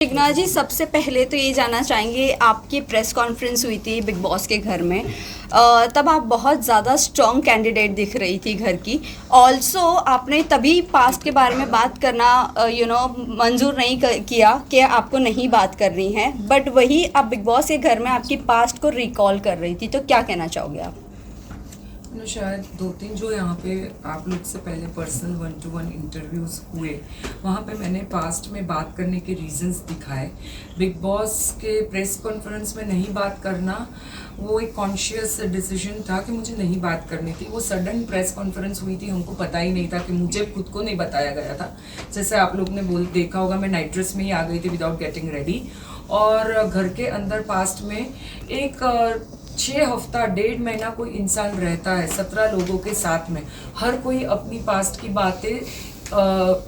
मेघना जी, सबसे पहले तो ये जानना चाहेंगे, आपकी प्रेस कॉन्फ्रेंस हुई थी बिग बॉस के घर में। तब आप बहुत ज़्यादा स्ट्रॉन्ग कैंडिडेट दिख रही थी घर की। ऑल्सो आपने तभी पास्ट के बारे में बात करना मंजूर नहीं किया कि आपको नहीं बात करनी है, बट वही आप बिग बॉस के घर में आपकी पास्ट को रिकॉल कर रही थी, तो क्या कहना चाहोगे आप? शायद 2-3 जो यहाँ पे आप लोग से पहले पर्सनल 1-to-1 इंटरव्यूज़ हुए, वहाँ पे मैंने पास्ट में बात करने के रीजंस दिखाए। बिग बॉस के प्रेस कॉन्फ्रेंस में नहीं बात करना वो एक कॉन्शियस डिसीजन था कि मुझे नहीं बात करनी थी। वो सडन प्रेस कॉन्फ्रेंस हुई थी, हमको पता ही नहीं था, कि मुझे खुद को नहीं बताया गया था। जैसे आप लोग ने देखा होगा, मैं नाइट ड्रेस में ही आ गई थी विदाउट गेटिंग रेडी, और घर के अंदर पास्ट में एक 6 हफ्ता 1.5 महीना कोई इंसान रहता है 17 लोगों के साथ में। हर कोई अपनी पास्ट की बातें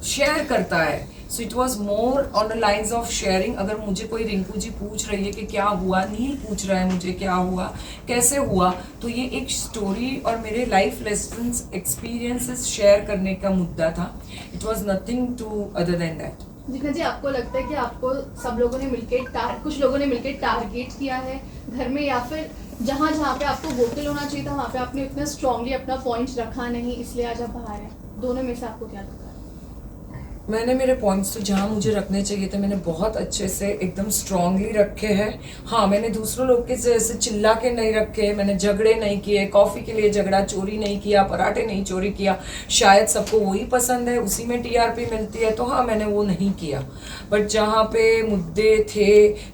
शेयर करता है। So it was more on the lines of sharing. अगर मुझे कोई रिंकू जी पूछ रही है कि क्या हुआ, नील पूछ रहा है मुझे क्या हुआ, कैसे हुआ, तो ये एक स्टोरी और मेरे लाइफ लेसन्स एक्सपीरियंसेस शेयर करने का मुद्दा था। It was nothing to other than that. जितना जी, आपको लगता है कि आपको सब लोगों ने मिलकर कुछ लोगों ने मिलकर टारगेट किया है घर में, या फिर जहाँ जहाँ पे आपको वोकल होना चाहिए था वहाँ पे आपने उतना स्ट्रांगली अपना पॉइंट रखा नहीं, इसलिए आज आप बाहर हैं? दोनों में से आपको क्या लगता है? मैंने मेरे पॉइंट्स तो जहाँ मुझे रखने चाहिए थे मैंने बहुत अच्छे से एकदम स्ट्रांगली रखे हैं। हाँ, मैंने दूसरों लोग के जैसे चिल्ला के नहीं रखे, मैंने झगड़े नहीं किए, कॉफ़ी के लिए झगड़ा, चोरी नहीं किया, पराठे नहीं चोरी किया। शायद सबको वही पसंद है, उसी में टीआरपी मिलती है, तो हाँ मैंने वो नहीं किया। बट जहाँ पे मुद्दे थे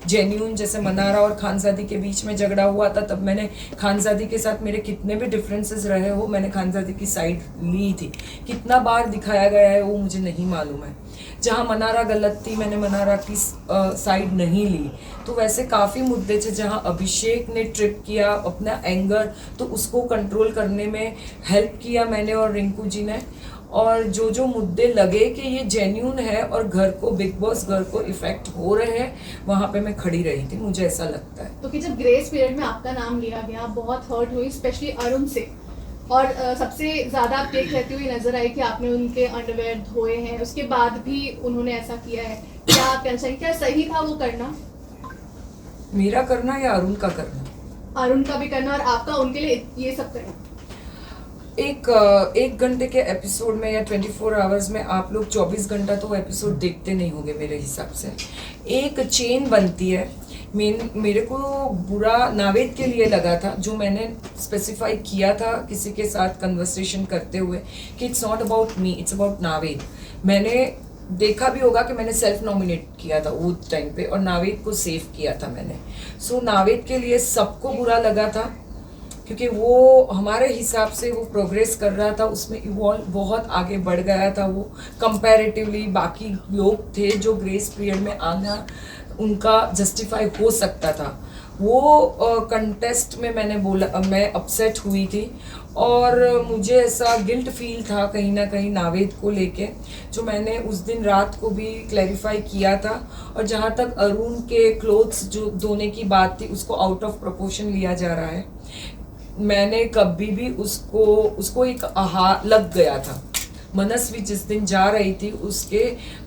जेन्यून, जैसे मनारा और खानजादी के बीच में झगड़ा हुआ था, तब मैंने खानजादी के साथ मेरे कितने भी डिफरेंसेस रहे हो, मैंने खानजादी की साइड ली थी। कितना बार दिखाया गया है वो मुझे नहीं मालूम है। जहाँ मनारा गलत थी मैंने मनारा की साइड नहीं ली। तो वैसे काफ़ी मुद्दे थे जहाँ अभिषेक ने ट्रिप किया अपना एंगर, तो उसको कंट्रोल करने में हेल्प किया मैंने और रिंकू जी ने। और जो जो मुद्दे लगे कि ये जेन्यून है और घर को, बिग बॉस घर को इफेक्ट हो रहे हैं, वहाँ पे मैं खड़ी रही थी, मुझे ऐसा लगता है। तो कि जब ग्रेस पीरियड में आपका नाम लिया गया, बहुत हर्ट हुई स्पेशली अरुण से, और सबसे ज़्यादा आप टेक रहती हुई नजर आई कि आपने उनके अंडरवेयर धोए हैं, उसके बाद भी उन्होंने ऐसा किया है। क्या आप कहना चाहिए, क्या सही था वो करना? मेरा करना या अरुण का करना? अरुण का भी करना और आपका उनके लिए ये सब करना। एक घंटे के एपिसोड में या 24 आवर्स में आप लोग 24 घंटा तो वो एपिसोड देखते नहीं होंगे मेरे हिसाब से। एक चेन बनती है। मेरे को बुरा नावेद के लिए लगा था, जो मैंने स्पेसिफाई किया था किसी के साथ कन्वर्सेशन करते हुए, कि it's not about me, it's about Naved. मैंने देखा भी होगा कि मैंने सेल्फ नॉमिनेट किया था वो टाइम पे, और नावेद को सेव किया था मैंने। सो नावेद के लिए सबको बुरा लगा था, क्योंकि वो हमारे हिसाब से वो प्रोग्रेस कर रहा था, उसमें इवॉल्व बहुत आगे बढ़ गया था वो कंपैरेटिवली। बाकी लोग थे जो ग्रेस पीरियड में आना उनका जस्टिफाई हो सकता था। वो कंटेस्ट में मैंने बोला, मैं अपसेट हुई थी, और मुझे ऐसा गिल्ट फील था कहीं ना कहीं नावेद को लेके, जो मैंने उस दिन रात को भी क्लैरिफाई किया था। और जहाँ तक अरुण के क्लोथ्स जो धोने की बात थी, उसको आउट ऑफ प्रोपोर्शन लिया जा रहा है। मैंने कभी भी उसको एक आहा लग गया था। मनस्वी जिस दिन जा रही थी, उसके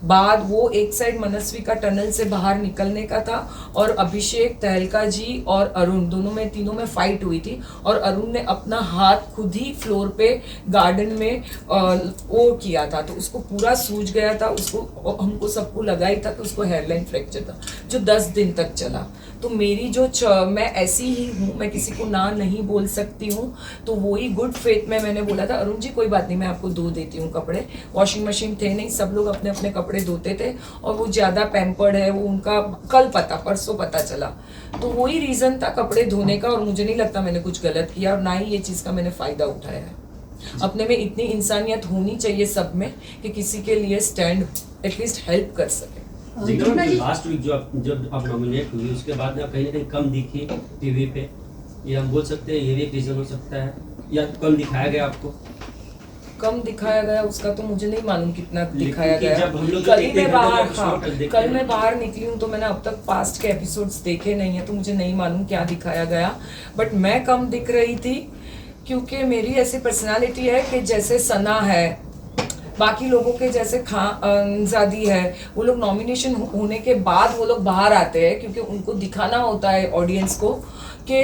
बाद वो एक साइड मनस्वी का टनल से बाहर निकलने का था, और अभिषेक, तहलका जी और अरुण तीनों में फाइट हुई थी, और अरुण ने अपना हाथ खुद ही फ्लोर पे गार्डन में वो किया था, तो उसको पूरा सूज गया था। उसको, हमको सबको लगा ही था कि उसको हेयरलाइन फ्रैक्चर था, जो 10 दिन तक चला। तो मेरी मैं ऐसी ही हूँ, मैं किसी को ना नहीं बोल सकती हूँ। तो वही गुड फेथ में मैंने बोला था, अरुण जी कोई बात नहीं, मैं आपको धो देती हूँ कपड़े। वॉशिंग मशीन थे नहीं, सब लोग अपने अपने कपड़े धोते थे, और वो ज़्यादा पैम्पर्ड है, वो उनका परसों पता चला। तो वही रीज़न था कपड़े धोने का, और मुझे नहीं लगता मैंने कुछ गलत किया, और ना ही ये चीज़ का मैंने फ़ायदा उठाया है। अपने में इतनी इंसानियत होनी चाहिए सब में, कि किसी के लिए स्टैंड एटलीस्ट हेल्प कर सके। लास्ट वीक जब आप नॉमिनेट हुई, उसके बाद आप कहीं ना कहीं कम दिखी टीवी पे, ये हम बोल सकते हैं ये भी एक रीज़न हो सकता है, या कम दिखाया गया आपको? कम दिखाया गया उसका तो मुझे नहीं मालूम कितना दिखाया क्योंकि गया। जब हम लोग कल मैं बाहर निकली हूँ, तो मैंने अब तक पास्ट के एपिसोड्स देखे नहीं है, तो मुझे नहीं मालूम क्या दिखाया गया। बट मैं कम दिख रही थी, क्योंकि मेरी ऐसी पर्सनालिटी है कि जैसे सना है, बाकी लोगों के जैसे खानजादी है, वो लोग नॉमिनेशन होने के बाद वो लोग बाहर आते हैं क्योंकि उनको दिखाना होता है ऑडियंस को कि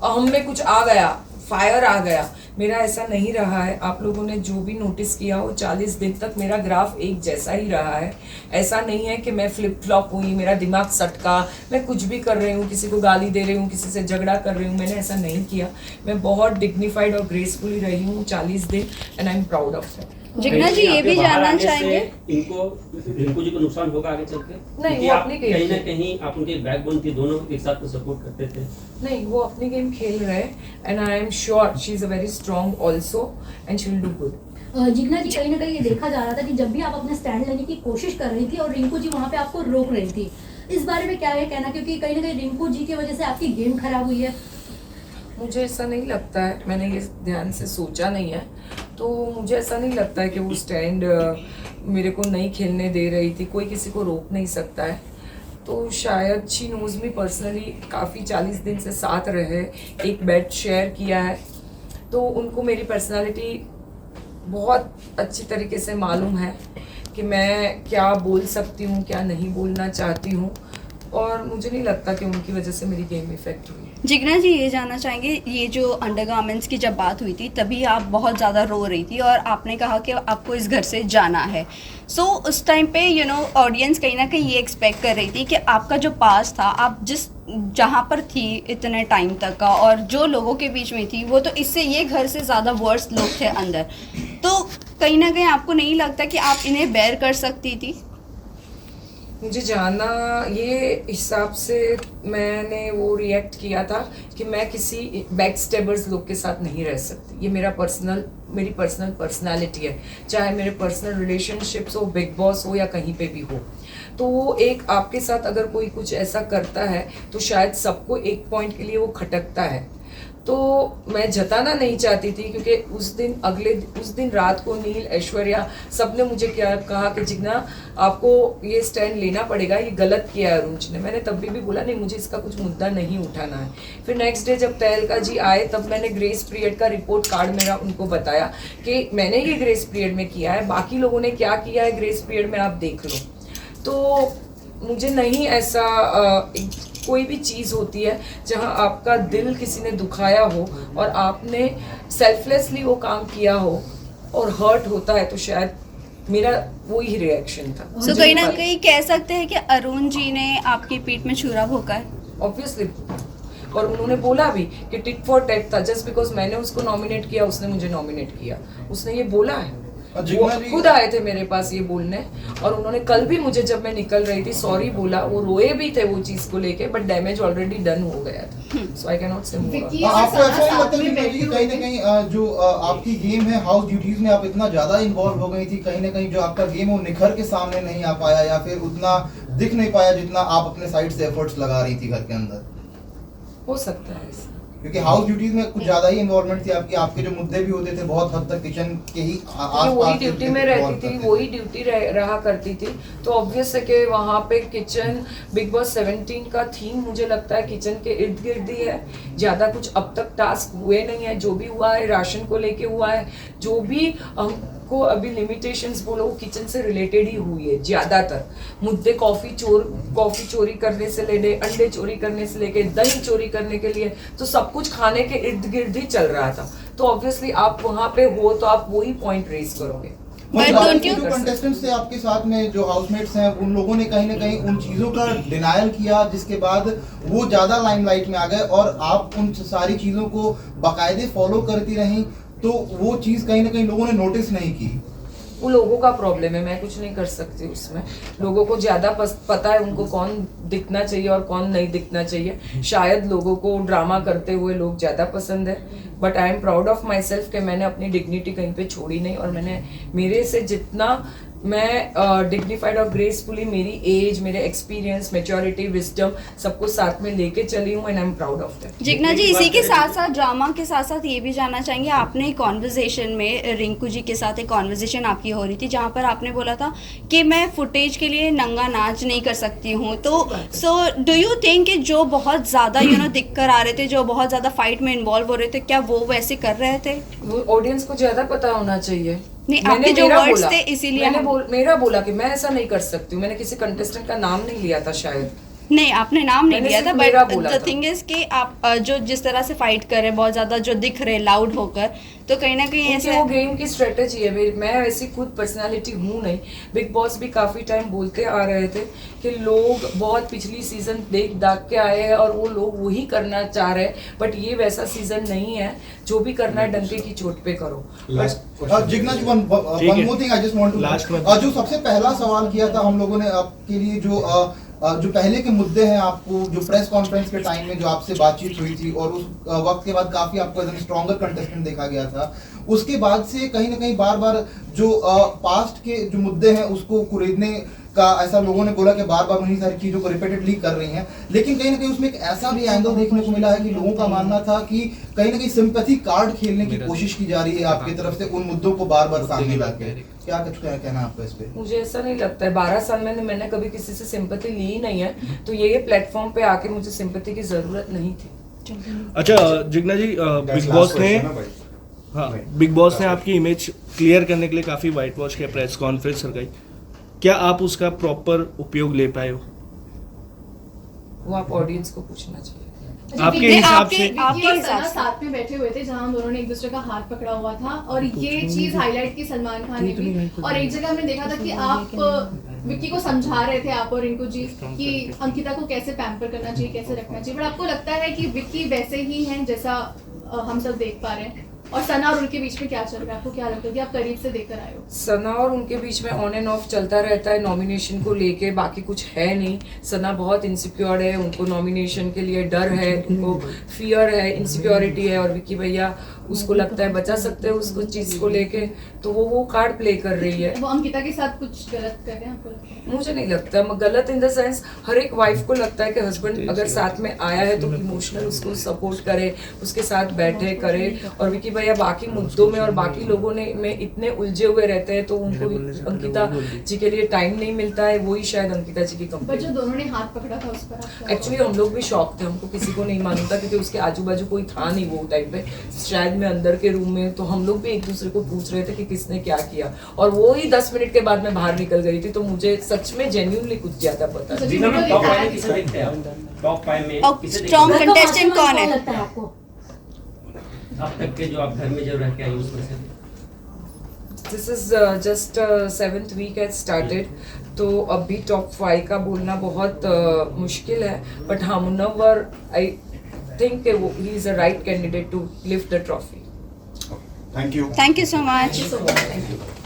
हम में कुछ आ गया, फायर आ गया। मेरा ऐसा नहीं रहा है। आप लोगों ने जो भी नोटिस किया वो 40 दिन तक मेरा ग्राफ एक जैसा ही रहा है। ऐसा नहीं है कि मैं फ्लिप फ्लॉप हुई, मेरा दिमाग सटका, मैं कुछ भी कर रही हूँ, किसी को गाली दे रही हूँ, किसी से झगड़ा कर रही हूँ, मैंने ऐसा नहीं किया। मैं बहुत डिग्निफाइड और ग्रेसफुली रही हूँ 40 दिन and I am proud of it. Jigna ji ये भी जानना चाहेंगे, इनको रिंकू जी को नुकसान होगा आगे चल के? नहीं, क्योंकि वो आप अपनी गेम कहीं ना खेल- कहीं आप उनके बैकबोन थी, दोनों एक साथ में सपोर्ट करते थे। नहीं, वो अपनी गेम खेल रहे हैं and I am sure she is a very strong also and she will do good. Jigna ji, कहीं ना कहीं ये देखा जा रहा था कि जब भी आप अपना स्टैंड लेने की कोशिश कर रही थी और रिंकू जी वहाँ पे आपको रोक रही थी, इस बारे में क्या है कहना? क्योंकि कहीं ना कहीं रिंकू जी की वजह से आपकी गेम खराब हुई है। मुझे ऐसा नहीं लगता है, मैंने ये ध्यान से सोचा नहीं है, तो मुझे ऐसा नहीं लगता है कि वो स्टैंड मेरे को नहीं खेलने दे रही थी। कोई किसी को रोक नहीं सकता है। तो शायद शी नोज मी पर्सनली, काफ़ी 40 दिन से साथ रहे, एक बेड शेयर किया है, तो उनको मेरी पर्सनालिटी बहुत अच्छी तरीके से मालूम है कि मैं क्या बोल सकती हूँ, क्या नहीं बोलना चाहती हूँ, और मुझे नहीं लगता कि उनकी वजह से मेरी गेम इफेक्ट हुई है। जिग्ना जी ये जानना चाहेंगे, ये जो अंडरगारमेंट्स की जब बात हुई थी तभी आप बहुत ज़्यादा रो रही थी और आपने कहा कि आपको इस घर से जाना है। सो उस टाइम पे ऑडियंस कहीं ना कहीं ये एक्सपेक्ट कर रही थी कि आपका जो पास था, आप जिस जहाँ पर थी इतने टाइम तक का और जो लोगों के बीच में थी, वो तो इससे ये घर से ज़्यादा वर्स्ट लोग थे अंदर, तो कहीं ना कहीं आपको नहीं लगता कि आप इन्हें बेयर कर सकती थी? मुझे जाना, ये हिसाब से मैंने वो रिएक्ट किया था कि मैं किसी बैक स्टेबर्स लोग के साथ नहीं रह सकती। ये मेरी पर्सनल पर्सनालिटी है, चाहे मेरे पर्सनल रिलेशनशिप्स हो, बिग बॉस हो या कहीं पे भी हो। तो वो एक आपके साथ अगर कोई कुछ ऐसा करता है तो शायद सबको एक पॉइंट के लिए वो खटकता है। तो मैं जताना नहीं चाहती थी क्योंकि उस दिन रात को नील, ऐश्वर्या सबने मुझे क्या कहा कि जिग्ना आपको ये स्टैंड लेना पड़ेगा, ये गलत किया है अरुण जी ने। मैंने तब भी बोला नहीं, मुझे इसका कुछ मुद्दा नहीं उठाना है। फिर नेक्स्ट डे जब तहलका जी आए तब मैंने ग्रेस पीरियड का रिपोर्ट कार्ड मेरा उनको बताया कि मैंने ये ग्रेस पीरियड में किया है, बाकी लोगों ने क्या किया है ग्रेस पीरियड में आप देख लो। तो मुझे नहीं ऐसा कोई भी चीज़ होती है जहां आपका दिल किसी ने दुखाया हो और आपने सेल्फलेसली वो काम किया हो और हर्ट होता है, तो शायद मेरा वो ही रिएक्शन था। सो कहीं ना कहीं कह सकते हैं कि अरुण जी ने आपकी पीठ में छुरा भोंका है। ऑब्वियसली, और उन्होंने बोला भी कि टिट फॉर टैट था। जस्ट बिकॉज मैंने उसको नॉमिनेट किया, उसने मुझे नॉमिनेट किया, उसने ये बोला है। वो खुद आए थे मेरे पास ये बोलने, और उन्होंने कल भी मुझे जब मैं निकल रही थी सॉरी बोला। वो रोए भी थे वो चीज को लेके, बट डैमेज ऑलरेडी डन हो गया था, सो आई कैन नॉट से मोर। आपको ऐसा नहीं लगता कि कहीं ना कहीं जो आपकी गेम है, हाउस ड्यूटीज में आप इतना ज्यादा इन्वॉल्व हो गई थी, कहीं ना कहीं जो आपका गेम है वो निखर के सामने नहीं आ पाया या फिर उतना दिख नहीं पाया जितना आप अपने साइड से एफर्ट्स लगा रही थी घर के अंदर? हो सकता है ऐसा, क्योंकि हाउस ड्यूटीज में कुछ ज्यादा ही इन्वॉल्वमेंट थी आपकी, आपके जो मुद्दे भी होते थे बहुत हद तक किचन के ही आसपास वही ड्यूटी में रहती थी, वही ड्यूटी रहा करती थी, तो ऑब्वियस है कि वहाँ पे किचन, बिग बॉस 17 का थीम मुझे लगता है किचन के इर्द गिर्द ही है। ज़्यादा कुछ अब तक टास्क हुए नहीं है, जो भी हुआ है राशन को लेके हुआ है, जो भी हमको अभी लिमिटेशंस बोलो वो किचन से रिलेटेड ही हुई है ज़्यादातर। मुद्दे कॉफ़ी चोरी करने से लेके, अंडे चोरी करने से लेके, दही चोरी करने के लिए, तो सब कुछ खाने के इर्द गिर्द ही चल रहा था। तो ऑब्वियसली आप वहाँ पे हो तो आप वही पॉइंट रेज करोगे। जो कंटेस्टेंट्स थे आपके साथ में, जो हाउसमेट्स हैं, उन लोगों ने कहीं ना कहीं उन चीज़ों का डिनायल किया जिसके बाद वो ज़्यादा लाइमलाइट में आ गए और आप उन सारी चीज़ों को बाकायदे फॉलो करती रहीं, तो वो चीज़ कहीं ना कहीं लोगों ने नोटिस नहीं की। वो लोगों का प्रॉब्लम है, मैं कुछ नहीं कर सकती उसमें। लोगों को ज़्यादा पता है उनको कौन दिखना चाहिए और कौन नहीं दिखना चाहिए। शायद लोगों को ड्रामा करते हुए लोग ज़्यादा पसंद है, but I am proud of my self कि मैंने अपनी डिग्निटी कहीं पे छोड़ी नहीं, और मैंने मेरे से जितना मैं डिग्निफाइड और ग्रेसफुली मेरी एज, मेरे एक्सपीरियंस, मैच्योरिटी, विजडम सबको साथ में लेके चली हूँ, and I am proud of that. Jigna ji इसी के साथ साथ, ड्रामा के साथ साथ ये भी जानना चाहेंगे, आपने कॉन्वर्जेशन में रिंकू जी के साथ एक कॉन्वर्जेशन आपकी हो रही थी जहाँ पर आपने बोला था कि मैं फुटेज के लिए नंगा नाच नहीं कर सकती हूँ, तो सो डू यू थिंक कि जो बहुत ज़्यादा दिख कर आ रहे थे, जो बहुत ज़्यादा फाइट में इन्वॉल्व हो रहे थे, क्या वो वैसे कर रहे थे? वो ऑडियंस को ज़्यादा पता होना चाहिए। नहीं, मैंने आपके जो मेरा words बोला, थे, इसीलिए मैंने हम- मेरा बोला कि मैं ऐसा नहीं कर सकती हूँ। मैंने किसी कंटेस्टेंट का नाम नहीं लिया था शायद। नहीं, आपने नाम नहीं मैंने लिया था, सिर्फ मेरा बट बोला द था। थिंग इज कि आप जो जिस तरह से फाइट कर रहे हैं, बहुत ज्यादा जो दिख रहे लाउड होकर, तो कहीं ना कहीं क्योंकि ऐसा वो गेम की स्ट्रेटेजी है। मैं ऐसी खुद पर्सनालिटी हूँ नहीं। बिग बॉस भी काफ़ी टाइम बोलते आ रहे थे कि लोग बहुत पिछली सीजन देख दाग के आए हैं और वो लोग वही करना चाह रहे हैं, बट ये वैसा सीजन नहीं है। जो भी करना है डंके की चोट पे करो। Jigna ji, one more thing I just want to, जो सबसे पहला सवाल किया था हम लोगों ने आपके लिए, जो पहले के मुद्दे हैं, आपको जो प्रेस कॉन्फ्रेंस के टाइम में जो आपसे बातचीत हुई थी और उस वक्त के बाद काफी आपको एकदम स्ट्रॉन्गर कंटेस्टेंट देखा गया था, उसके बाद से कहीं ना कहीं बार बार जो पास्ट के जो मुद्दे हैं उसको कुरेदने का ऐसा लोगों ने बोला कि बार बार उन्हीं सारी चीजों को रिपीटेडली कर रही हैं। लेकिन कहीं ना कहीं उसमें एक ऐसा भी एंगल देखने को मिला है कि लोगों का मानना था कि कहीं ना कहीं सिंपैथी कार्ड खेलने की कोशिश की जा रही है आपकी तरफ से उन मुद्दों को बार बार सामने लाके। क्या कुछ कहना है आपका इस पे? मुझे ऐसा नहीं लगता है। 12 साल में मैंने कभी किसी से सिंपैथी ली ही नहीं है, तो ये प्लेटफॉर्म पे आके मुझे सिंपैथी की जरूरत नहीं थी। अच्छा जिग्ना जी, बिग बॉस ने बिग बॉस ने आपकी इमेज क्लियर करने के लिए काफ़ी वाइट वॉश किया, प्रेस कॉन्फ्रेंस लगाई, क्या आप उसका प्रॉपर उपयोग ले पाए हो? वो आप ऑडियंस को पूछना चाहिए। आपके विक्की- हिसाब से विक्की आपके और हिसाब सना से। साथ में बैठे हुए थे, जहां हम दोनों ने एक दूसरे का हाथ पकड़ा हुआ था, और ये चीज हाईलाइट की सलमान खान ने भी। और एक जगह हमने देखा था कि आप विक्की को समझा रहे थे, आप और रिंकू जी, कि अंकिता को कैसे पैम्पर करना चाहिए, कैसे रखना चाहिए, बट आपको लगता है कि विक्की वैसे ही हैं जैसा हम सब देख पा रहे हैं? और सना और उनके बीच में क्या चल रहा है, आपको क्या लगता है कि आप करीब से देखकर आए हो? सना और उनके बीच में ऑन एंड ऑफ चलता रहता है नॉमिनेशन को लेके, बाकी कुछ है नहीं। सना बहुत इनसिक्योर है, उनको नॉमिनेशन के लिए डर है, उनको फियर है, इनसिक्योरिटी है, और विक्की भैया उसको लगता है बचा सकते हैं उसको चीज़ को लेके, तो वो कार्ड प्ले कर रही है। वो अंकिता के साथ कुछ गलत कर रहे हैं, आपको लगता है? मुझे नहीं लगता गलत, इन द सेंस हर एक वाइफ को लगता है कि हस्बैंड अगर साथ में आया है तो इमोशनल उसको सपोर्ट करे, उसके साथ बैठे करे। और विक्की भैया बाकी मुद्दों में और बाकी लोगों ने में इतने उलझे हुए रहते हैं, तो उनको अंकिता जी के लिए टाइम नहीं मिलता है। वही शायद अंकिता जी की बट जो कंप्लेंट। दोनों ने हाथ पकड़ा था उस पर आप क्या- एक्चुअली हम लोग भी शॉक थे, हमको किसी को नहीं मालूम था क्योंकि उसके आजू बाजू कोई था नहीं वो टाइम पे, शायद मैं अंदर के रूम में, तो हम लोग भी एक दूसरे को पूछ रहे थे कि किसने क्या किया। और वो ही 10 मिनट के बाद मैं बाहर निकल गई थी, तो मुझे सच में जेन्युइनली कुछ ज्यादा पता नहीं। जिग्ना में टॉप 5 में किसे देखते हैं आप? टॉप 5 में और किसे देखते strong हैं? contestant कौन है? लगता है आपको? अब तक के जो आप घर में जब रह के आई उसमें से this is just 7th week has started, तो अभी टॉप 5 का बोलना बहुत मुश्किल है। बट हाँ, Munawar I think he is a right candidate to lift the trophy. Thank you. Thank you so much. So, thank you.